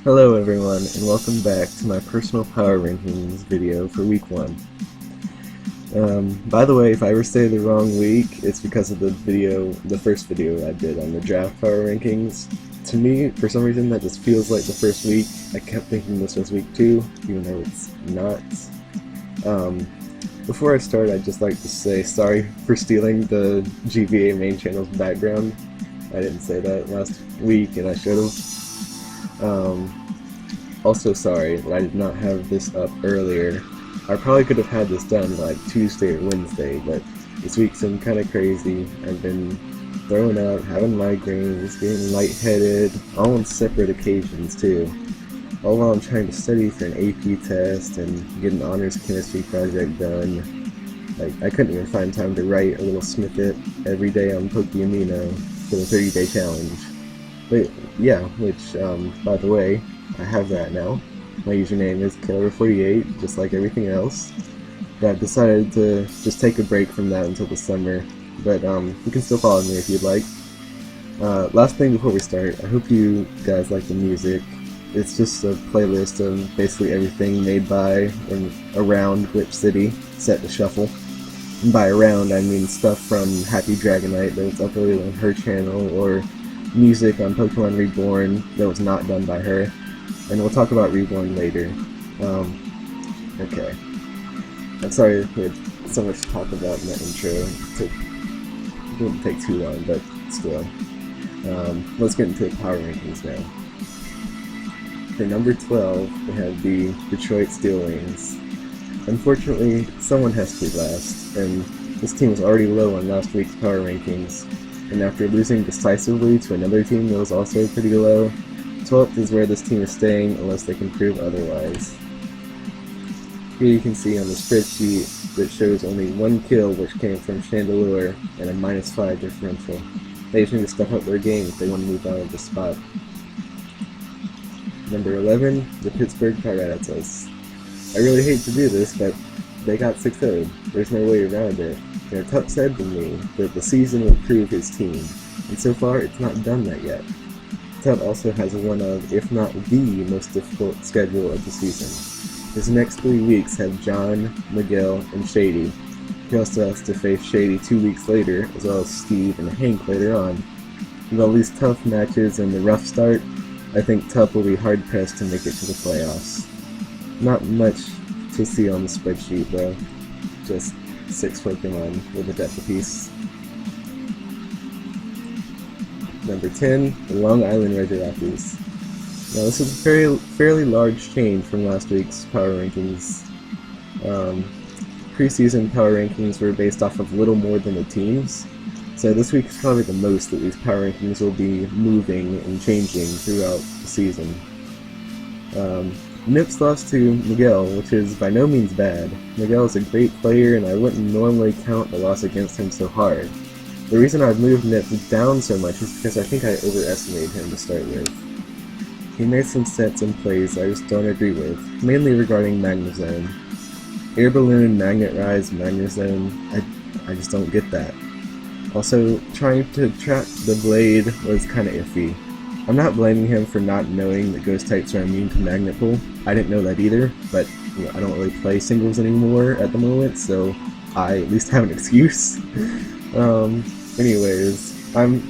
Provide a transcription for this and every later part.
Hello everyone, and welcome back to my personal power rankings video for week 1. By the way, if I ever say the wrong week, it's because of the first video I did on the draft power rankings. To me, for some reason, that just feels like the first week. I kept thinking this was week 2, even though it's not. Before I start, I'd just like to say sorry for stealing the GBA main channel's background. I didn't say that last week, and I should have. Also sorry that I did not have this up earlier. I probably could have had this done like Tuesday or Wednesday, but this week's been kind of crazy. I've been throwing up, having migraines, getting lightheaded, all on separate occasions too. All while I'm trying to study for an AP test and get an honors chemistry project done. Like, I couldn't even find time to write a little snippet every day on Pokeamino for the 30-day challenge. But yeah, which, by the way, I have that now. My username is Killer48, just like everything else. But I've decided to just take a break from that until the summer. But you can still follow me if you'd like. Last thing before we start, I hope you guys like the music. It's just a playlist of basically everything made by and around Glitch City, set to shuffle. And by around, I mean stuff from Happy Dragonite that was uploaded on her channel, or music on Pokemon Reborn that was not done by her. And we'll talk about Reborn later. Okay. I'm sorry we had so much to talk about in that intro. It didn't take too long, but still. Let's get into the power rankings now. For number 12, we have the Detroit Steel Wings. Unfortunately, someone has to be last, and this team was already low on last week's power rankings. And after losing decisively to another team that was also pretty low, 12th is where this team is staying unless they can prove otherwise. Here you can see on the spreadsheet that shows only one kill, which came from Chandelure, and a -5 differential. They just need to step up their game if they want to move out of the spot. Number 11, the Pittsburgh Piratas. I really hate to do this, but they got 6-0. There's no way around it. Now, Tup said to me that the season will prove his team, and so far it's not done that yet. Tup also has one of, if not the most difficult schedule of the season. His next 3 weeks have John, Miguel, and Shady. He also has to face Shady 2 weeks later, as well as Steve and Hank later on. With all these tough matches and the rough start, I think Tup will be hard-pressed to make it to the playoffs. Not much to see on the spreadsheet though, just 6 Pokemon with a death apiece. Number 10, the Long Island Regirockers. Now this is a fairly large change from last week's power rankings. Preseason power rankings were based off of little more than the teams, so this week is probably the most that these power rankings will be moving and changing throughout the season. Nips lost to Miguel, which is by no means bad. Miguel is a great player, and I wouldn't normally count the loss against him so hard. The reason I've moved Nips down so much is because I think I overestimated him to start with. He made some sets and plays I just don't agree with, mainly regarding Magnezone. Air Balloon, Magnet Rise, Magnezone, I just don't get that. Also, trying to trap the Blade was kinda iffy. I'm not blaming him for not knowing that ghost types are immune to Magnet Pull. I didn't know that either, but you know, I don't really play singles anymore at the moment, so I at least have an excuse. Anyways, I'm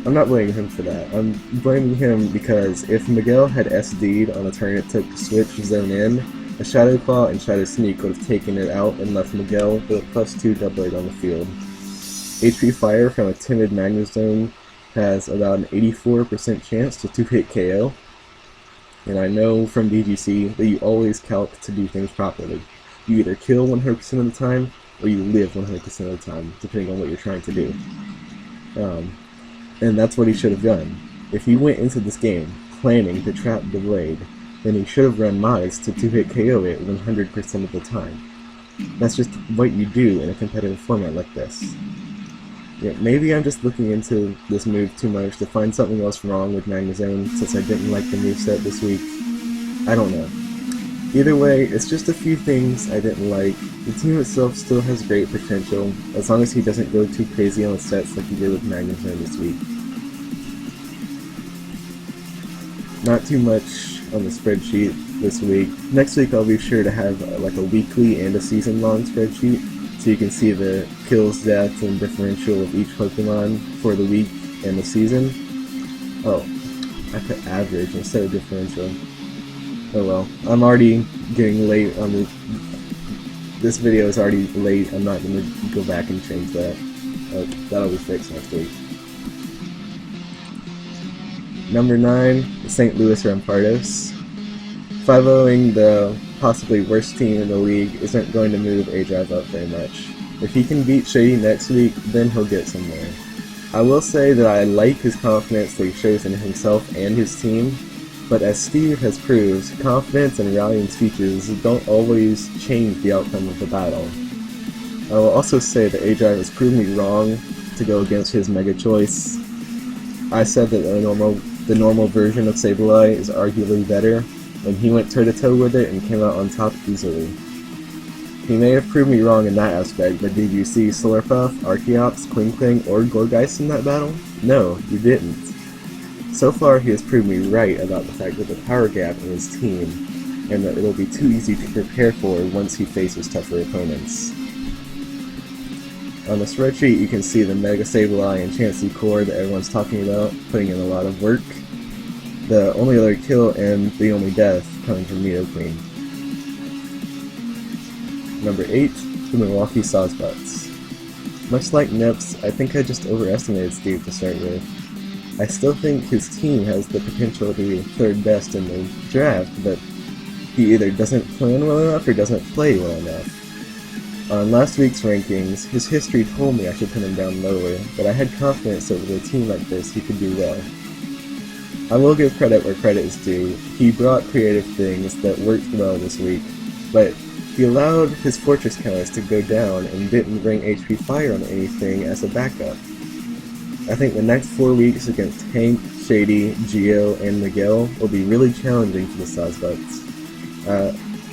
not blaming him for that. I'm blaming him because if Miguel had SD'd on a turn it took to switch zone in, a Shadow Claw and Shadow Sneak would have taken it out and left Miguel with a +2 doublet on the field. HP Fire from a timid Magnezone has about an 84% chance to 2-hit KO, and I know from DGC that you always calc to do things properly. You either kill 100% of the time, or you live 100% of the time, depending on what you're trying to do. And that's what he should have done. If he went into this game planning to trap the Blade, then he should have run mods to 2-hit KO it 100% of the time. That's just what you do in a competitive format like this. Yeah, maybe I'm just looking into this move too much to find something else wrong with Magnezone since I didn't like the moveset this week. I don't know. Either way, it's just a few things I didn't like. The team itself still has great potential, as long as he doesn't go too crazy on the sets like he did with Magnezone this week. Not too much on the spreadsheet this week. Next week I'll be sure to have like a weekly and a season-long spreadsheet, so you can see the kills, deaths, and differential of each Pokemon for the week and the season. Oh, I put average instead of differential. Oh well, I'm already getting late on the... This video is already late, I'm not going to go back and change that. That'll be fixed next week. Number 9, the St. Louis Rampardos. 5-0ing the possibly worst team in the league isn't going to move A-Drive up very much. If he can beat Shady next week, then he'll get somewhere. I will say that I like his confidence that he shows in himself and his team, but as Steve has proved, confidence and rallying speeches don't always change the outcome of the battle. I will also say that A-Drive has proved me wrong to go against his Mega Choice. I said that the normal version of Sableye is arguably better, and he went toe-to-toe with it and came out on top easily. He may have proved me wrong in that aspect, but did you see Slurpuff, Archeops, Klinkling, or Gourgeist in that battle? No, you didn't. So far he has proved me right about the fact that the power gap in his team, and that it'll be too easy to prepare for once he faces tougher opponents. On the spreadsheet you can see the Mega Sableye and Chansey core that everyone's talking about, putting in a lot of work. The only other kill and the only death coming from Nidoqueen. Number 8, the Milwaukee Sawsbucks. Much like Nips, I think I just overestimated Steve to start with. I still think his team has the potential to be third best in the draft, but he either doesn't plan well enough or doesn't play well enough. On last week's rankings, his history told me I should put him down lower, but I had confidence that with a team like this he could do well. I will give credit where credit is due. He brought creative things that worked well this week, but he allowed his fortress counters to go down and didn't bring HP Fire on anything as a backup. I think the next 4 weeks against Hank, Shady, Geo, and Miguel will be really challenging for the Sawsbucks.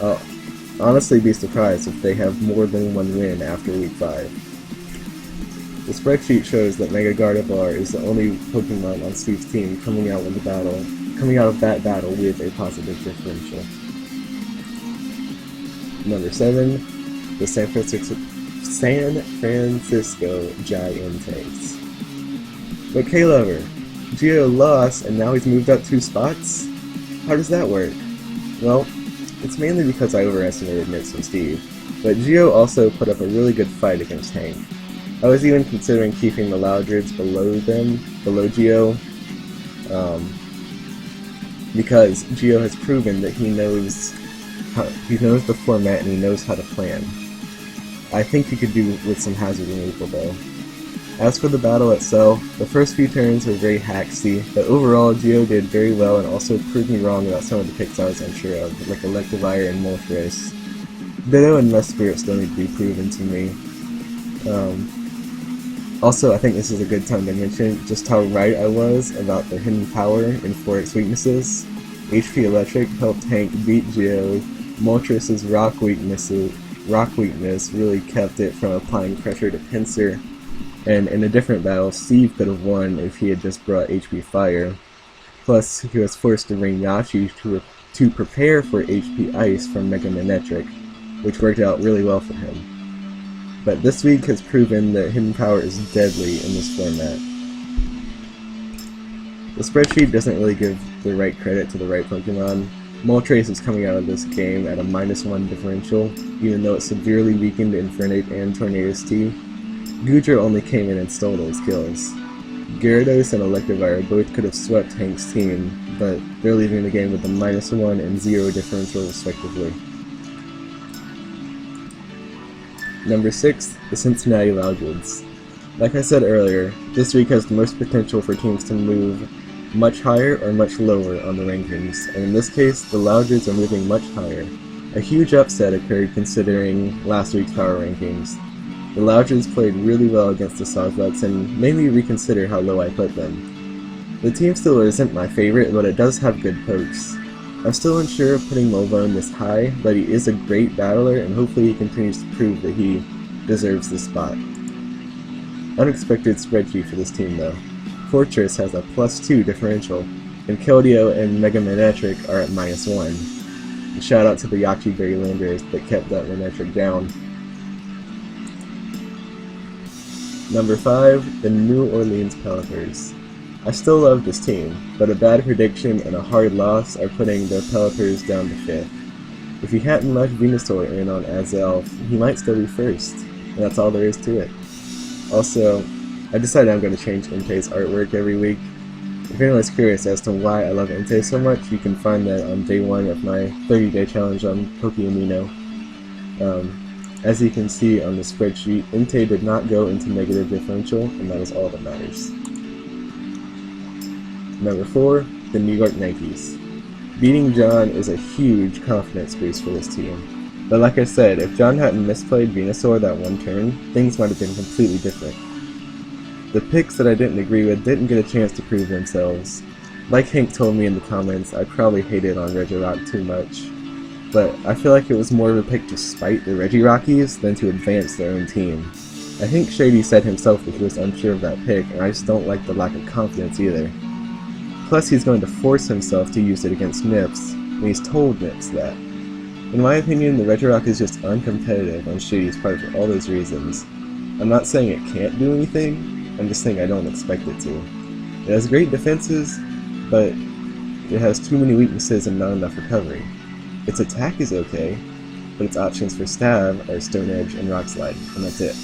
I'll honestly be surprised if they have more than one win after week 5. The spreadsheet shows that Mega Gardevoir is the only Pokemon on Steve's team coming out of that battle with a positive differential. Number 7, the San Francisco Giants. But K-Lover, Geo lost and now he's moved up 2 spots? How does that work? Well, it's mainly because I overestimated Nips and Steve, but Geo also put up a really good fight against Hank. I was even considering keeping the Loudreds below Geo, because Geo has proven that he knows the format and he knows how to plan. I think he could do with some hazard removal though. As for the battle itself, the first few turns were very hacksy, but overall Geo did very well and also proved me wrong about some of the picks I was unsure of, like Electivire and Moltres. Ditto and Mesprit still need to be proven to me. Also, I think this is a good time to mention just how right I was about the hidden power and 4X weaknesses. HP Electric helped Hank beat Geo. Moltres' rock weakness really kept it from applying pressure to Pinsir. And in a different battle, Steve could have won if he had just brought HP Fire. Plus, he was forced to bring Yachi to prepare for HP Ice from Mega Manectric, which worked out really well for him. But this week has proven that Hidden Power is deadly in this format. The spreadsheet doesn't really give the right credit to the right Pokemon. Moltres is coming out of this game at a -1 differential, even though it severely weakened Infernape and Tornadus T. Goodra only came in and stole those kills. Gyarados and Electivire both could have swept Hank's team, but they're leaving the game with a -1 and 0 differential respectively. Number 6, the Cincinnati Loudreds. Like I said earlier, this week has the most potential for teams to move much higher or much lower on the rankings, and in this case, the Loudreds are moving much higher. A huge upset occurred considering last week's power rankings. The Loudreds played really well against the Sawsbucks and made me reconsider how low I put them. The team still isn't my favorite, but it does have good pokes. I'm still unsure of putting Molvone this high, but he is a great battler and hopefully he continues to prove that he deserves this spot. Unexpected spreadsheet for this team though. Fortress has a +2 differential. and Keldeo and Mega Manectric are at -1. And shout out to the Yachi Berry Landers that kept that Manectric down. Number 5, the New Orleans Pelipers. I still love this team, but a bad prediction and a hard loss are putting the Pelipers down to 5th. If he hadn't left Venusaur in on Azelf, he might still be 1st, and that's all there is to it. Also, I decided I'm going to change Entei's artwork every week. If anyone's curious as to why I love Entei so much, you can find that on day 1 of my 30-day challenge on Pokeamino. As you can see on the spreadsheet, Entei did not go into negative differential, and that is all that matters. Number 4, the New York Yankees. Beating John is a huge confidence boost for this team. But like I said, if John hadn't misplayed Venusaur that one turn, things might have been completely different. The picks that I didn't agree with didn't get a chance to prove themselves. Like Hank told me in the comments, I probably hated on Regirock too much. But I feel like it was more of a pick to spite the Regirockies than to advance their own team. I think Shady said himself that he was unsure of that pick, and I just don't like the lack of confidence either. Plus, he's going to force himself to use it against Nips, and he's told Nips that. In my opinion, the Regirock is just uncompetitive on Shady's part for all those reasons. I'm not saying it can't do anything, I'm just saying I don't expect it to. It has great defenses, but it has too many weaknesses and not enough recovery. Its attack is okay, but its options for Stab are Stone Edge and Rock Slide, and that's it.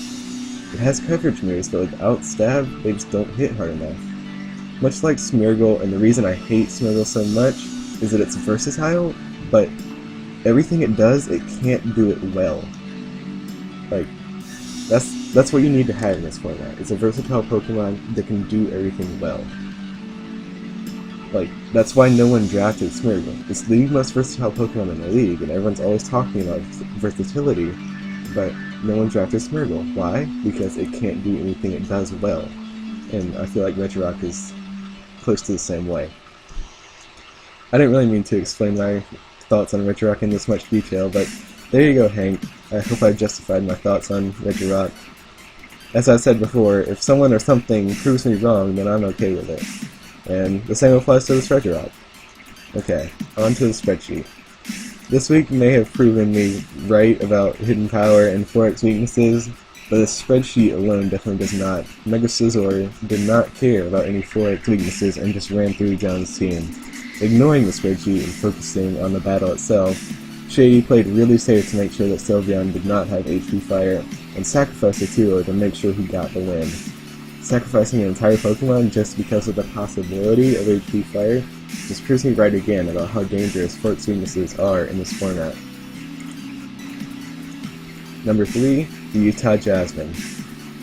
It has coverage moves, but without Stab, they just don't hit hard enough. Much like Smeargle, and the reason I hate Smeargle so much is that it's versatile, but everything it does, it can't do it well. Like, that's what you need to have in this format. It's a versatile Pokemon that can do everything well. Like, that's why no one drafted Smeargle. It's the most versatile Pokemon in the league, and everyone's always talking about versatility, but no one drafted Smeargle. Why? Because it can't do anything it does well. And I feel like Regirock is close to the same way. I didn't really mean to explain my thoughts on Regirock in this much detail, but there you go, Hank. I hope I justified my thoughts on Regirock. As I said before, if someone or something proves me wrong, then I'm okay with it. And the same applies to this Regirock. Okay, on to the spreadsheet. This week may have proven me right about Hidden Power and Forex weaknesses, but the spreadsheet alone definitely does not. Mega Scizor did not care about any Forex weaknesses and just ran through John's team. Ignoring the spreadsheet and focusing on the battle itself, Shady played really safe to make sure that Sylveon did not have HP Fire, and sacrificed a Tulo to make sure he got the win. Sacrificing an entire Pokemon just because of the possibility of HP Fire just proves me right again about how dangerous Forex weaknesses are in this format. Number 3, the Utah Jasmine.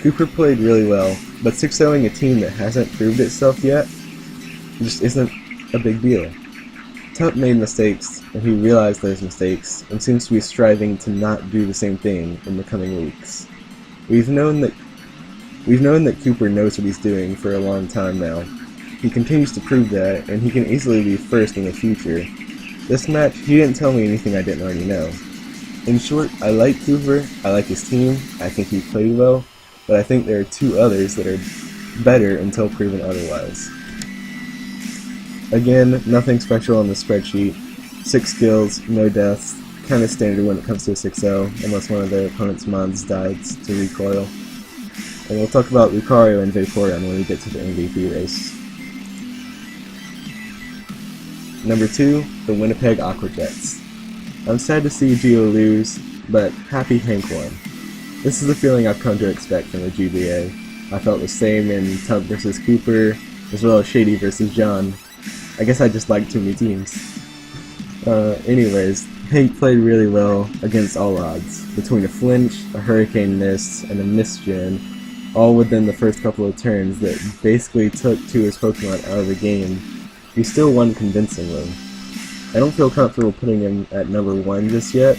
Cooper played really well, but 6-0ing a team that hasn't proved itself yet just isn't a big deal. Tup made mistakes, and he realized those mistakes, and seems to be striving to not do the same thing in the coming weeks. We've known that Cooper knows what he's doing for a long time now. He continues to prove that, and he can easily be first in the future. This match, he didn't tell me anything I didn't already know. In short, I like Cooper, I like his team, I think he played well, but I think there are 2 others that are better until proven otherwise. Again, nothing special on the spreadsheet. 6 kills, no deaths, kinda standard when it comes to a 6-0, unless one of their opponent's mons dies to recoil. And we'll talk about Lucario and Vaporeon when we get to the MVP race. Number 2, the Winnipeg Aquajets. I'm sad to see Gio lose, but happy Hank won. This is the feeling I've come to expect from the GBA. I felt the same in Tup vs Cooper, as well as Shady vs John. I guess I just like too many teams. Anyways, Hank played really well against all odds, between a flinch, a hurricane miss, and a misgen, all within the first couple of turns that basically took 2 of his Pokemon out of the game. He still won convincingly. I don't feel comfortable putting him at number 1 just yet,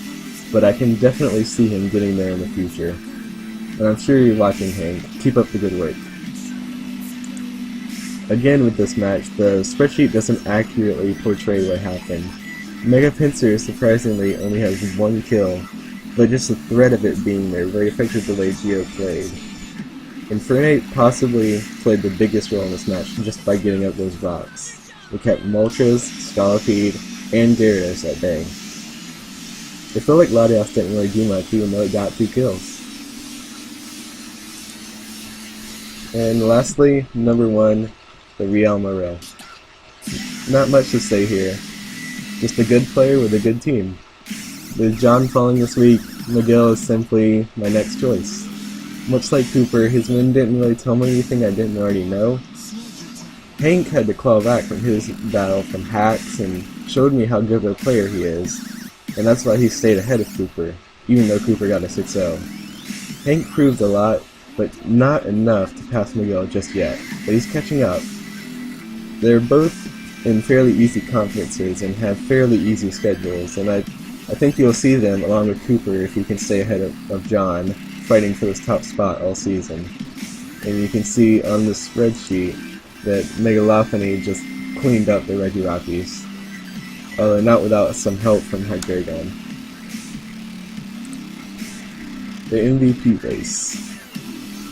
but I can definitely see him getting there in the future. And I'm sure you're watching, Hank. Keep up the good work. Again with this match, the spreadsheet doesn't accurately portray what happened. Mega Pinsir surprisingly only has 1 kill, but just the threat of it being there very affected the way Gio played. Infernape possibly played the biggest role in this match just by getting up those rocks. We kept Moltres, Scolipede, and Gyarados at bay. It felt like Latias didn't really do much even though it got 2 kills. And lastly, number 1, the Real Morel. Not much to say here, just a good player with a good team. With John falling this week, Miguel is simply my next choice. Much like Cooper, his win didn't really tell me anything I didn't already know. Hank had to claw back from his battle from hacks and showed me how good of a player he is, and that's why he stayed ahead of Cooper, even though Cooper got a 6-0. Hank proved a lot, but not enough to pass Miguel just yet, but he's catching up. They're both in fairly easy conferences and have fairly easy schedules, and I think you'll see them along with Cooper if he can stay ahead of John, fighting for this top spot all season. And you can see on the spreadsheet that Megalophony just cleaned up the Regirockies, although not without some help from Hydreigon. The MVP race.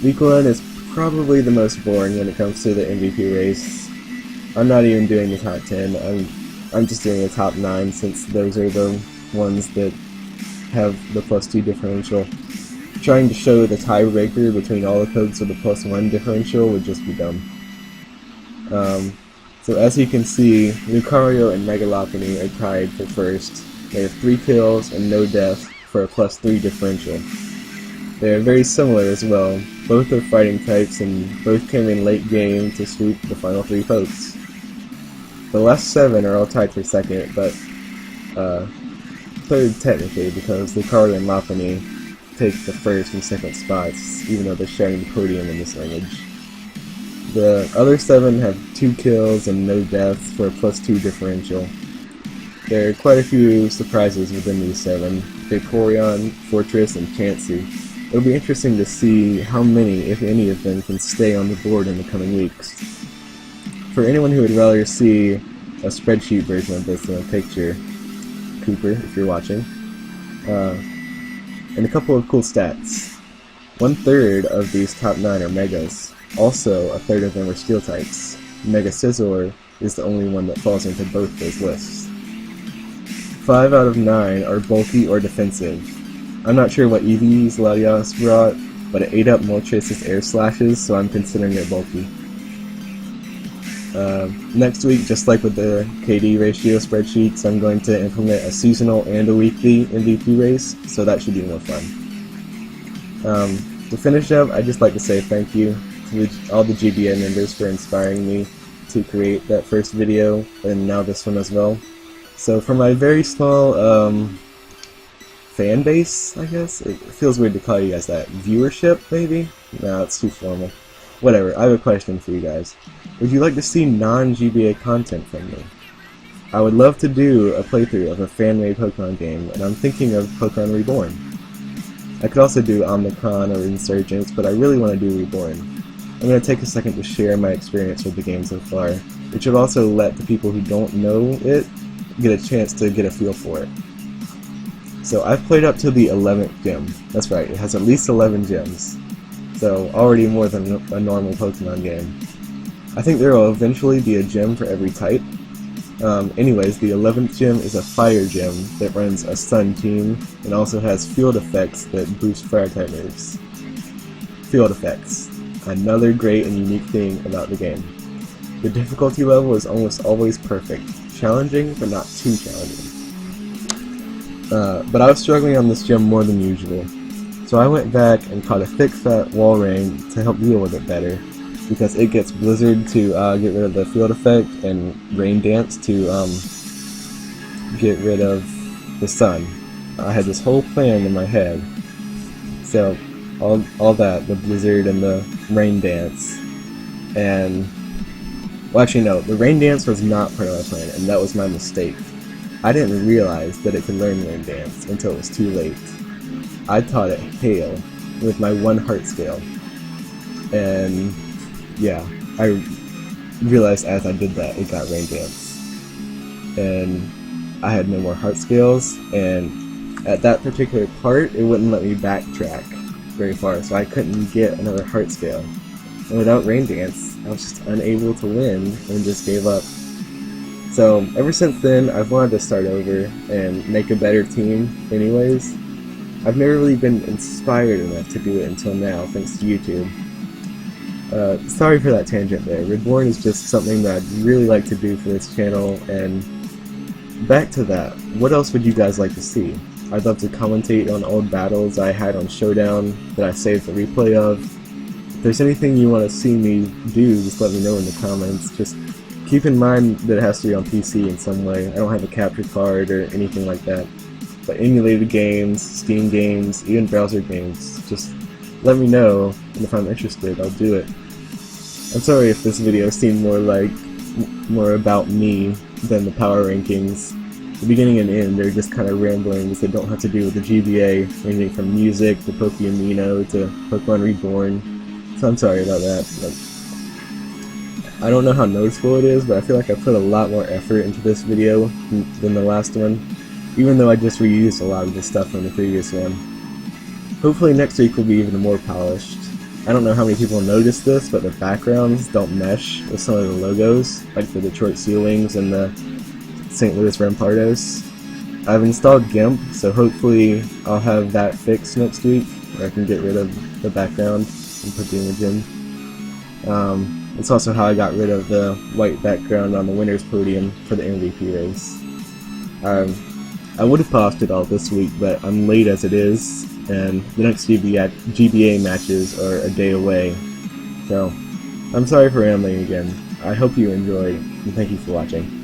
Week 1 is probably the most boring when it comes to the MVP race. I'm not even doing the top 10, I'm just doing the top 9 since those are the ones that have the +2 differential. Trying to show the tiebreaker between all the codes with the +1 differential would just be dumb. So as you can see, Lucario and Megalophony are tied for first. They have 3 kills and no death for a +3 differential. They are very similar as well. Both are fighting types and both came in late game to sweep the final 3 folks. The last 7 are all tied for second, but third technically because Lucario and Lophony take the first and second spots, even though they're sharing the podium in this image. The other 7 have 2 kills and no deaths for a +2 differential. There are quite a few surprises within these 7. Vaporeon, Fortress, and Chansey. It'll be interesting to see how many, if any of them, can stay on the board in the coming weeks. For anyone who would rather see a spreadsheet version of this than a picture, Cooper, if you're watching, and a couple of cool stats. 1/3 of these top 9 are Megas. Also, a third of them are Steel types. Mega Scizor is the only one that falls into both those lists. 5 out of 9 are bulky or defensive. I'm not sure what EVs Latias brought, but it ate up Moltres' air slashes, so I'm considering it bulky. Next week, just like with the KD ratio spreadsheets, I'm going to implement a seasonal and a weekly MVP race, so that should be more fun. To finish up, I'd just like to say thank you to all the GBA members for inspiring me to create that first video, and now this one as well. So for my very small fan base, I guess? It feels weird to call you guys that. Viewership, maybe? No, it's too formal. Whatever, I have a question for you guys. Would you like to see non-GBA content from me? I would love to do a playthrough of a fan-made Pokemon game, and I'm thinking of Pokemon Reborn. I could also do Omnicron or Insurgence, but I really want to do Reborn. I'm going to take a second to share my experience with the game so far, which will also let the people who don't know it get a chance to get a feel for it. So I've played up to the 11th gym. That's right, it has at least 11 gyms. So already more than a normal Pokemon game. I think there will eventually be a gym for every type. Anyways, the 11th gym is a fire gym that runs a sun team and also has field effects that boost fire type moves. Field effects. Another great and unique thing about the game. The difficulty level is almost always perfect. Challenging, but not too challenging. But I was struggling on this gym more than usual. So I went back and caught a thick fat wall rain to help deal with it better. Because it gets Blizzard to get rid of the field effect and Rain Dance to get rid of the sun. I had this whole plan in my head. So all that, the Blizzard and the Rain Dance, and well, actually no, the Rain Dance was not part of my plan, and that was my mistake. I didn't realize that it could learn Rain Dance until it was too late. I taught it Hail with my 1 heart scale, and yeah, I realized as I did that it got Rain Dance, and I had no more heart scales, and at that particular part it wouldn't let me backtrack very far, so I couldn't get another heart scale. And without Rain Dance, I was just unable to win and just gave up. So ever since then, I've wanted to start over and make a better team anyways. I've never really been inspired enough to do it until now, thanks to YouTube. Sorry for that tangent there. Reborn is just something that I'd really like to do for this channel, and back to that, what else would you guys like to see? I'd love to commentate on old battles I had on Showdown that I saved the replay of. If there's anything you want to see me do, just let me know in the comments. Just keep in mind that it has to be on PC in some way. I don't have a capture card or anything like that. But emulated games, Steam games, even browser games, just let me know, and if I'm interested, I'll do it. I'm sorry if this video seemed more about me than the power rankings. The beginning and end, they're just kind of ramblings that don't have to do with the GBA, ranging from music to Pokemon to Pokemon Reborn. So I'm sorry about that. I don't know how noticeable it is, but I feel like I put a lot more effort into this video than the last one, even though I just reused a lot of the stuff from the previous one. Hopefully next week will be even more polished. I don't know how many people noticed this, but the backgrounds don't mesh with some of the logos, like the Detroit Sea Wings and the St. Louis Rampardos. I've installed GIMP, so hopefully I'll have that fixed next week, where I can get rid of the background and put the image in. It's also how I got rid of the white background on the winner's podium for the MVP race. I would have paused it all this week, but I'm late as it is, and the next GBA matches are a day away. So, I'm sorry for rambling again. I hope you enjoyed, and thank you for watching.